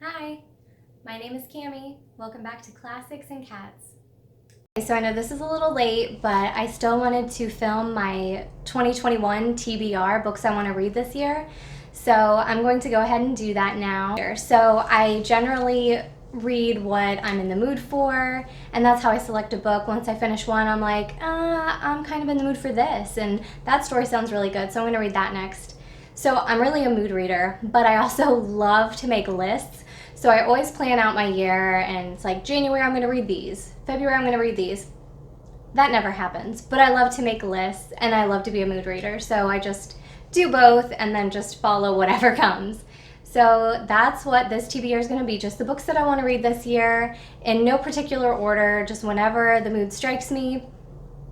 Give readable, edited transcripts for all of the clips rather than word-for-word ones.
Hi, my name is Cami. Welcome back to Classics and Cats. So I know this is a little late, but I still wanted to film my 2021 TBR books I want to read this year. So I'm going to go ahead and do that now. So I generally read what I'm in the mood for, and that's how I select a book. Once I finish one, I'm like, I'm kind of in the mood for this, and that story sounds really good, so I'm going to read that next. So I'm really a mood reader, but I also love to make lists. So I always plan out my year, and it's like January I'm going to read these, February I'm going to read these. That never happens, but I love to make lists, and I love to be a mood reader, so I just do both and then just follow whatever comes. So that's what this TBR is going to be, just the books that I want to read this year in no particular order, just whenever the mood strikes me.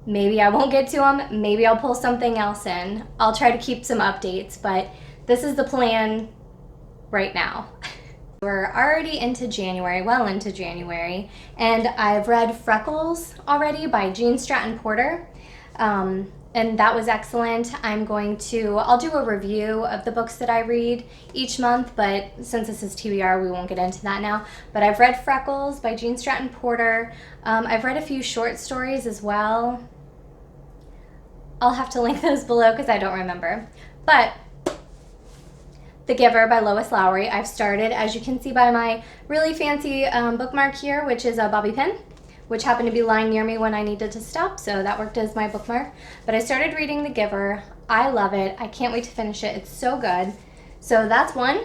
Maybe I won't get to them, maybe I'll pull something else in. I'll try to keep some updates, but this is the plan right now. We're already into January, well into January, and I've read Freckles already by Jean Stratton Porter, and that was excellent. I'll do a review of the books that I read each month, but since this is TBR, we won't get into that now. But I've read Freckles by Jean Stratton Porter. I've read a few short stories as well. I'll have to link those below because I don't remember. But The Giver by Lois Lowry, I've started, as you can see by my really fancy bookmark here, which is a bobby pin, which happened to be lying near me when I needed to stop, so that worked as my bookmark. But I started reading The Giver. I love it. I can't wait to finish it. It's so good. So that's one.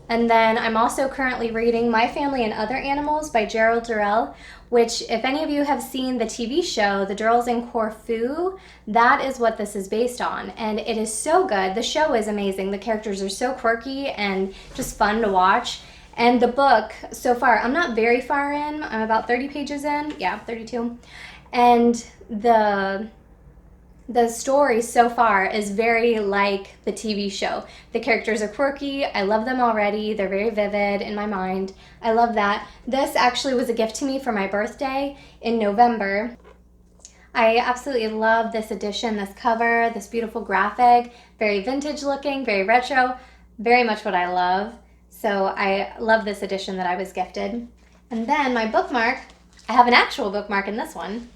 And then I'm also currently reading My Family and Other Animals by Gerald Durrell, which, if any of you have seen the TV show, The Durrells in Corfu, that is what this is based on. And it is so good. The show is amazing. The characters are so quirky and just fun to watch. And the book, so far, I'm not very far in. I'm about 30 pages in. Yeah, 32. And the story so far is very like the TV show. The characters are quirky. I love them already. They're very vivid in my mind. I love that. This actually was a gift to me for my birthday in November. I absolutely love this edition, this cover, this beautiful graphic, very vintage looking, very retro, very much what I love. So I love this edition that I was gifted. And then my bookmark, I have an actual bookmark in this one,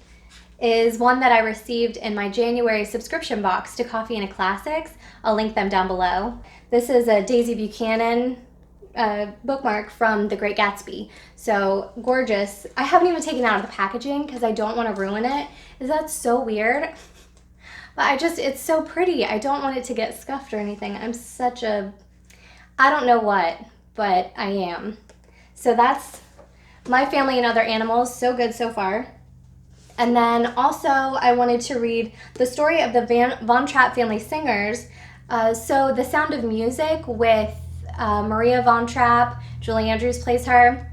is one that I received in my January subscription box to Coffee and Classics. I'll link them down below. This is a Daisy Buchanan bookmark from The Great Gatsby. So gorgeous. I haven't even taken it out of the packaging because I don't want to ruin it. Is that so weird? But it's so pretty. I don't want it to get scuffed or anything. I'm such a, I don't know what, but I am. So that's My Family and Other Animals. So good so far. And then also I wanted to read the story of the Von Trapp family singers. So The Sound of Music with Maria Von Trapp, Julie Andrews plays her.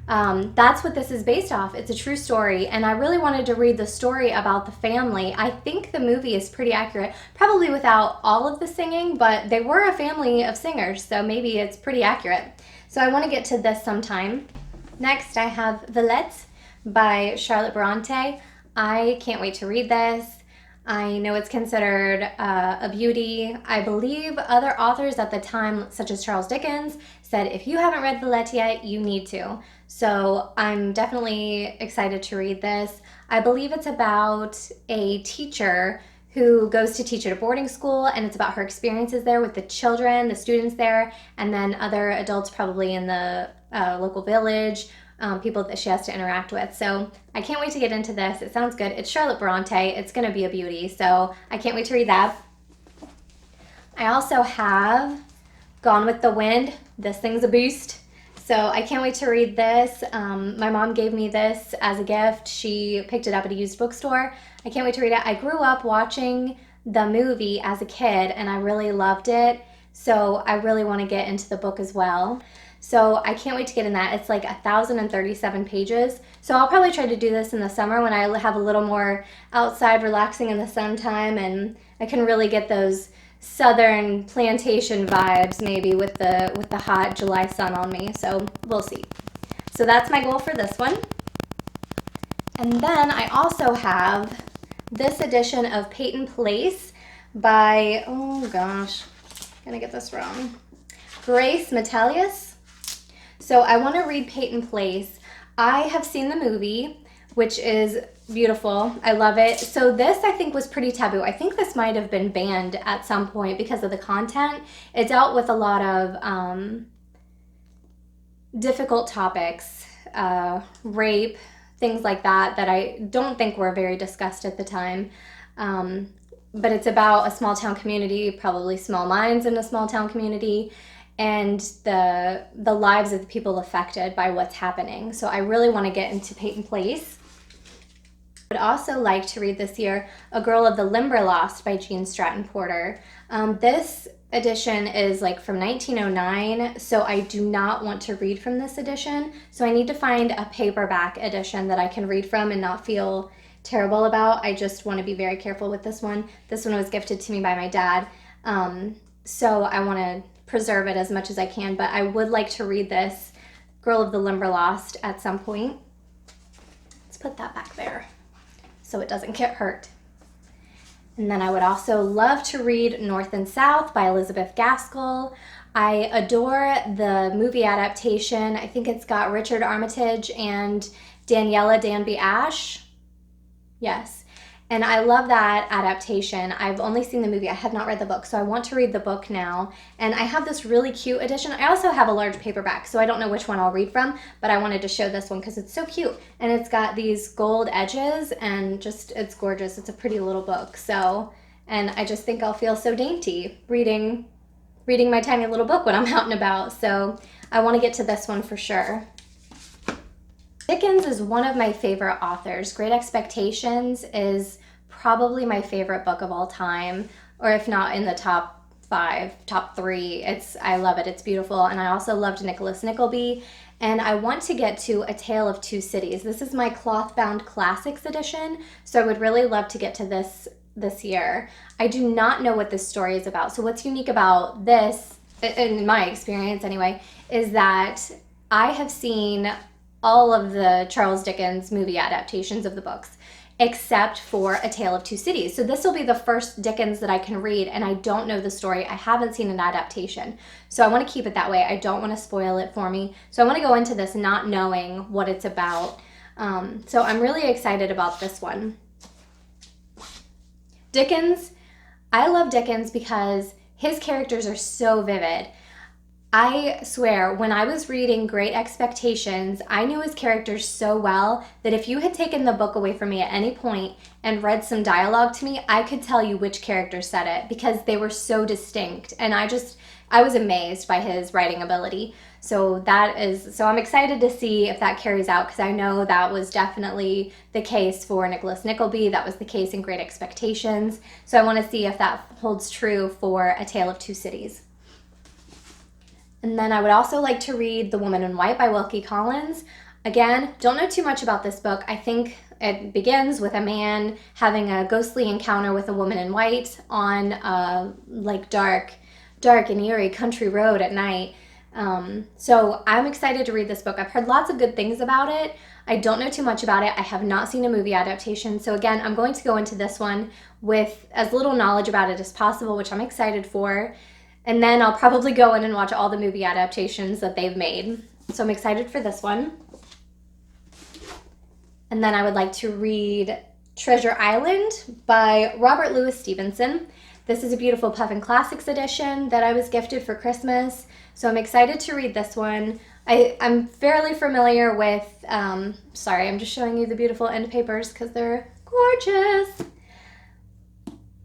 That's what this is based off. It's a true story, and I really wanted to read the story about the family. I think the movie is pretty accurate, probably without all of the singing, but they were a family of singers, so maybe it's pretty accurate. So I want to get to this sometime. Next I have Villette by Charlotte Bronte. I can't wait to read this. I know it's considered a beauty. I believe other authors at the time, such as Charles Dickens, said if you haven't read Villette yet, you need to. So I'm definitely excited to read this. I believe it's about a teacher who goes to teach at a boarding school, and it's about her experiences there with the children, the students there, and then other adults probably in the local village, people that she has to interact with. So I can't wait to get into this. It sounds good. It's Charlotte Bronte. It's going to be a beauty, so I can't wait to read that. I also have Gone with the Wind. This thing's a beast. So I can't wait to read this. My mom gave me this as a gift. She picked it up at a used bookstore. I can't wait to read it. I grew up watching the movie as a kid, and I really loved it. So I really want to get into the book as well. So I can't wait to get in that. It's like 1,037 pages. So I'll probably try to do this in the summer when I have a little more outside relaxing in the sun time, and I can really get those southern plantation vibes maybe with the hot July sun on me. So we'll see. So that's my goal for this one. And then I also have this edition of Peyton Place by, oh gosh, I'm gonna get this wrong, Grace Metalious. So I want to read Peyton Place. I have seen the movie, which is beautiful. I love it. So this, I think, was pretty taboo. I think this might have been banned at some point because of the content. It dealt with a lot of difficult topics, rape, things like that, that I don't think were very discussed at the time. But it's about a small town community, probably small minds in a small town community, and the lives of the people affected by what's happening. So I really want to get into Peyton Place. I would also like to read this year A Girl of the Limberlost by Jean Stratton Porter. This edition is like from 1909, so I do not want to read from this edition. So I need to find a paperback edition that I can read from and not feel terrible about. I just want to be very careful with this one. This one was gifted to me by my dad, so I want to preserve it as much as I can, but I would like to read this Girl of the Limberlost at some point. Let's put that back there so it doesn't get hurt. And then I would also love to read North and South by Elizabeth Gaskell. I adore the movie adaptation. I think it's got Richard Armitage and Daniela Danby-Ashe. Yes. And I love that adaptation. I've only seen the movie. I have not read the book, so I want to read the book now. And I have this really cute edition. I also have a large paperback, so I don't know which one I'll read from, but I wanted to show this one because it's so cute. And it's got these gold edges, and just, it's gorgeous. It's a pretty little book. So, and I just think I'll feel so dainty reading my tiny little book when I'm out and about. So I want to get to this one for sure. Dickens is one of my favorite authors. Great Expectations is probably my favorite book of all time, or if not in the top 5, top 3. I love it. It's beautiful. And I also loved Nicholas Nickleby. And I want to get to A Tale of Two Cities. This is my cloth-bound classics edition, so I would really love to get to this year. I do not know what this story is about. So what's unique about this, in my experience anyway, is that I have seen all of the Charles Dickens movie adaptations of the books, except for A Tale of Two Cities. So this will be the first Dickens that I can read, and I don't know the story. I haven't seen an adaptation. So I want to keep it that way. I don't want to spoil it for me. So I want to go into this not knowing what it's about. So I'm really excited about this one. Dickens, I love Dickens because his characters are so vivid. I swear, when I was reading Great Expectations, I knew his characters so well that if you had taken the book away from me at any point and read some dialogue to me, I could tell you which character said it because they were so distinct. And I was amazed by his writing ability. So I'm excited to see if that carries out, because I know that was definitely the case for Nicholas Nickleby. That was the case in Great Expectations. So I want to see if that holds true for A Tale of Two Cities. And then I would also like to read The Woman in White by Wilkie Collins. Again, don't know too much about this book. I think it begins with a man having a ghostly encounter with a woman in white on a dark and eerie country road at night. So I'm excited to read this book. I've heard lots of good things about it. I don't know too much about it. I have not seen a movie adaptation. So again, I'm going to go into this one with as little knowledge about it as possible, which I'm excited for. And then I'll probably go in and watch all the movie adaptations that they've made. So I'm excited for this one. And then I would like to read Treasure Island by Robert Louis Stevenson. This is a beautiful Puffin Classics edition that I was gifted for Christmas. So I'm excited to read this one. I'm fairly familiar with, sorry, I'm just showing you the beautiful end papers because they're gorgeous.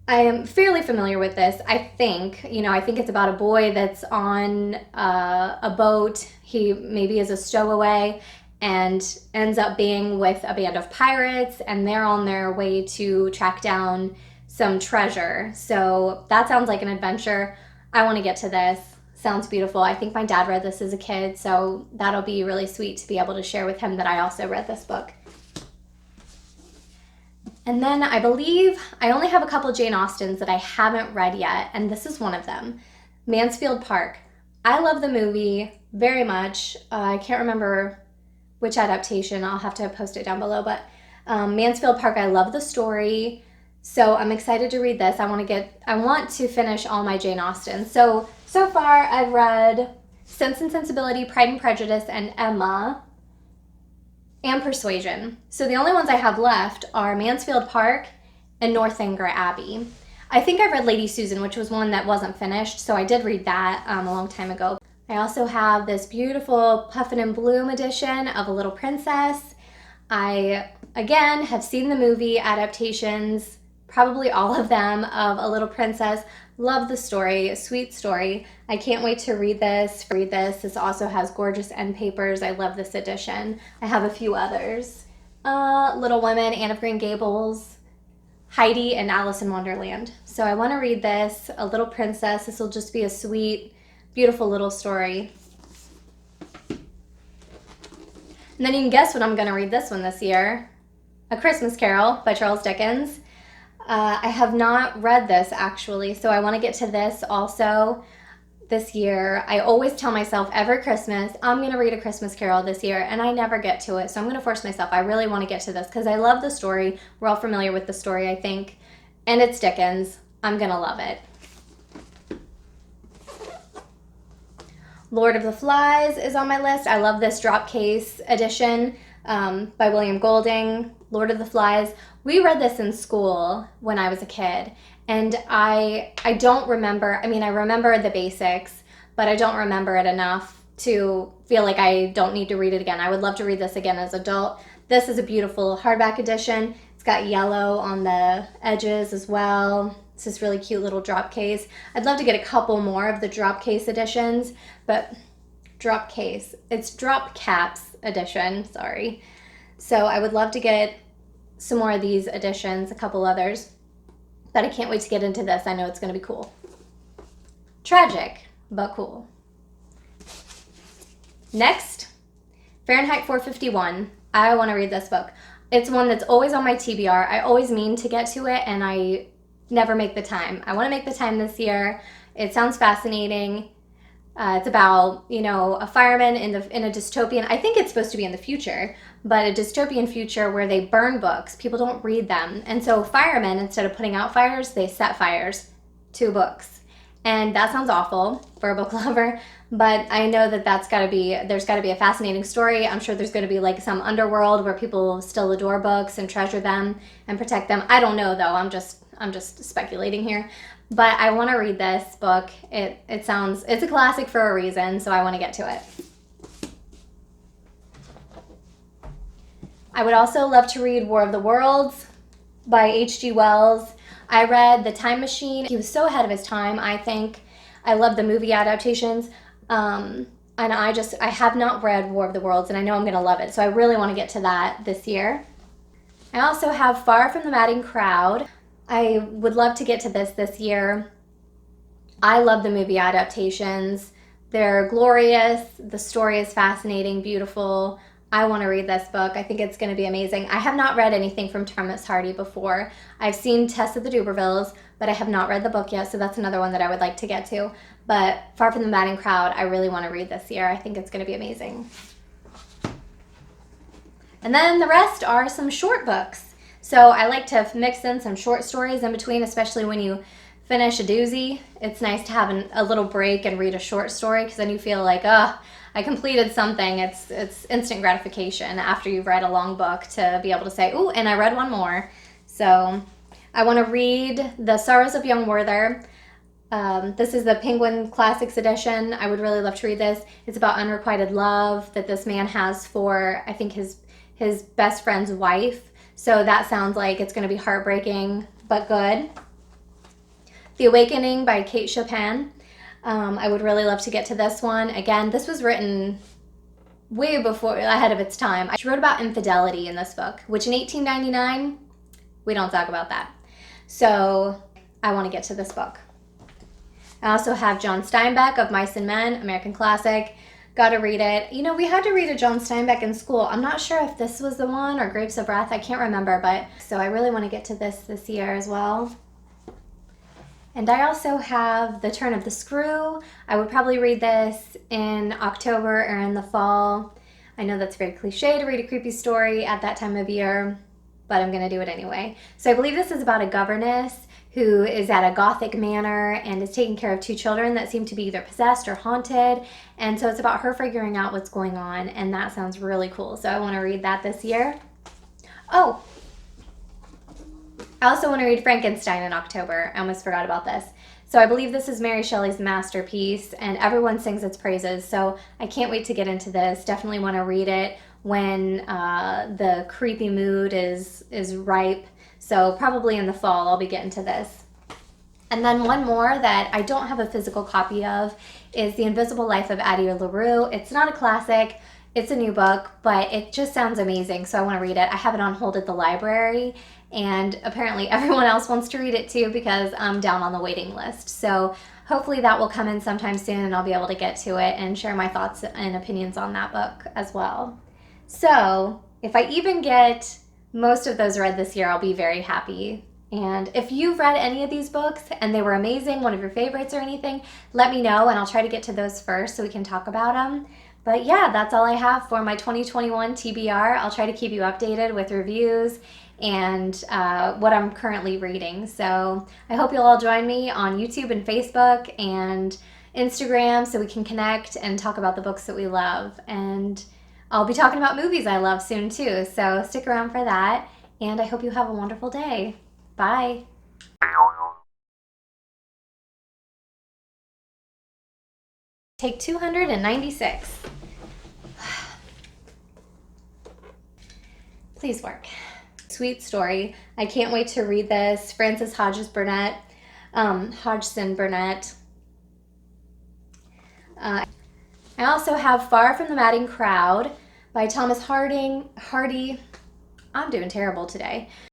I am fairly familiar with this. I think it's about a boy that's on a boat. He maybe is a stowaway and ends up being with a band of pirates, and they're on their way to track down some treasure. So that sounds like an adventure. I want to get to this. Sounds beautiful. I think my dad read this as a kid, so that'll be really sweet to be able to share with him that I also read this book. And then I believe I only have a couple Jane Austens that I haven't read yet, and this is one of them, Mansfield Park. I love the movie very much. I can't remember which adaptation. I'll have to post it down below, but Mansfield Park, I love the story, so I'm excited to read this. I want to finish all my Jane Austens. So far I've read Sense and Sensibility, Pride and Prejudice, and Emma, and Persuasion. So the only ones I have left are Mansfield Park and Northanger Abbey. I think I read Lady Susan, which was one that wasn't finished, so I did read that a long time ago. I also have this beautiful Puffin and Bloom edition of A Little Princess. I, again, have seen the movie adaptations, probably all of them, of A Little Princess. Love the story, sweet story. I can't wait to read this. This also has gorgeous end papers. I love this edition. I have a few others. Little Women, Anne of Green Gables, Heidi, and Alice in Wonderland. So I want to read this, A Little Princess. This will just be a sweet, beautiful little story. And then you can guess what I'm going to read this one this year. A Christmas Carol by Charles Dickens. I have not read this actually, so I want to get to this also this year. I always tell myself every Christmas, I'm going to read A Christmas Carol this year, and I never get to it, so I'm going to force myself. I really want to get to this because I love the story. We're all familiar with the story, I think, and it's Dickens. I'm going to love it. Lord of the Flies is on my list. I love this drop case edition by William Golding. Lord of the Flies. We read this in school when I was a kid, and I don't remember, I mean, I remember the basics, but I don't remember it enough to feel like I don't need to read it again. I would love to read this again as an adult. This is a beautiful hardback edition. It's got yellow on the edges as well. It's this really cute little drop case. I'd love to get a couple more of the drop case editions, but drop case, it's drop caps edition, sorry. So I would love to get some more of these editions, a couple others, but I can't wait to get into this. I know it's going to be cool. Tragic, but cool. Next, Fahrenheit 451. I want to read this book. It's one that's always on my TBR. I always mean to get to it, and I never make the time. I want to make the time this year. It sounds fascinating. It's about, you know, a fireman in a dystopian, I think it's supposed to be in the future, but a dystopian future where they burn books. People don't read them. And so firemen, instead of putting out fires, they set fires to books. And that sounds awful for a book lover, but I know that there's got to be a fascinating story. I'm sure there's going to be like some underworld where people still adore books and treasure them and protect them. I don't know though. I'm just speculating here. But I want to read this book. It's a classic for a reason, so I want to get to it. I would also love to read War of the Worlds by H.G. Wells. I read The Time Machine. He was so ahead of his time, I think. I love the movie adaptations. And I have not read War of the Worlds, and I know I'm going to love it. So I really want to get to that this year. I also have Far from the Madding Crowd. I would love to get to this year. I love the movie adaptations. They're glorious. The story is fascinating, beautiful. I want to read this book. I think it's going to be amazing. I have not read anything from Thomas Hardy before. I've seen Tess of the Dubervilles, but I have not read the book yet, so that's another one that I would like to get to. But Far from the Madding Crowd, I really want to read this year. I think it's going to be amazing. And then the rest are some short books. So I like to mix in some short stories in between, especially when you finish a doozy. It's nice to have a little break and read a short story, because then you feel like, I completed something. It's instant gratification after you've read a long book to be able to say, ooh, and I read one more. So I want to read The Sorrows of Young Werther. This is the Penguin Classics edition. I would really love to read this. It's about unrequited love that this man has for, I think, his best friend's wife. So that sounds like it's going to be heartbreaking, but good. The Awakening by Kate Chopin. I would really love to get to this one. Again, this was written way ahead of its time. She wrote about infidelity in this book, which in 1899, we don't talk about that. So I want to get to this book. I also have John Steinbeck of Mice and Men, American classic. Got to read it. You know, we had to read a John Steinbeck in school. I'm not sure if this was the one or Grapes of Wrath. I can't remember, but so I really want to get to this year as well. And I also have The Turn of the Screw. I would probably read this in October or in the fall. I know that's very cliche to read a creepy story at that time of year, but I'm going to do it anyway. So I believe this is about a governess who is at a Gothic manor and is taking care of two children that seem to be either possessed or haunted. And so it's about her figuring out what's going on, and that sounds really cool. So I want to read that this year. Oh, I also want to read Frankenstein in October. I almost forgot about this. So I believe this is Mary Shelley's masterpiece, and everyone sings its praises. So I can't wait to get into this. Definitely want to read it when the creepy mood is ripe. So probably in the fall I'll be getting to this. And then one more that I don't have a physical copy of is The Invisible Life of Addie Larue. It's not a classic. It's a new book, but it just sounds amazing, so I want to read it. I have it on hold at the library, and apparently everyone else wants to read it too because I'm down on the waiting list. So hopefully that will come in sometime soon, and I'll be able to get to it and share my thoughts and opinions on that book as well. So if I even get most of those read this year, I'll be very happy. And if you've read any of these books and they were amazing, one of your favorites or anything, let me know, and I'll try to get to those first so we can talk about them. But yeah, that's all I have for my 2021 TBR. I'll try to keep you updated with reviews and what I'm currently reading. So I hope you'll all join me on YouTube and Facebook and Instagram so we can connect and talk about the books that we love. And I'll be talking about movies I love soon too. So stick around for that. And I hope you have a wonderful day. Bye. Take 296. Please work. Sweet story. I can't wait to read this. Frances Hodgson Burnett. I also have Far from the Madding Crowd by Thomas Hardy. I'm doing terrible today.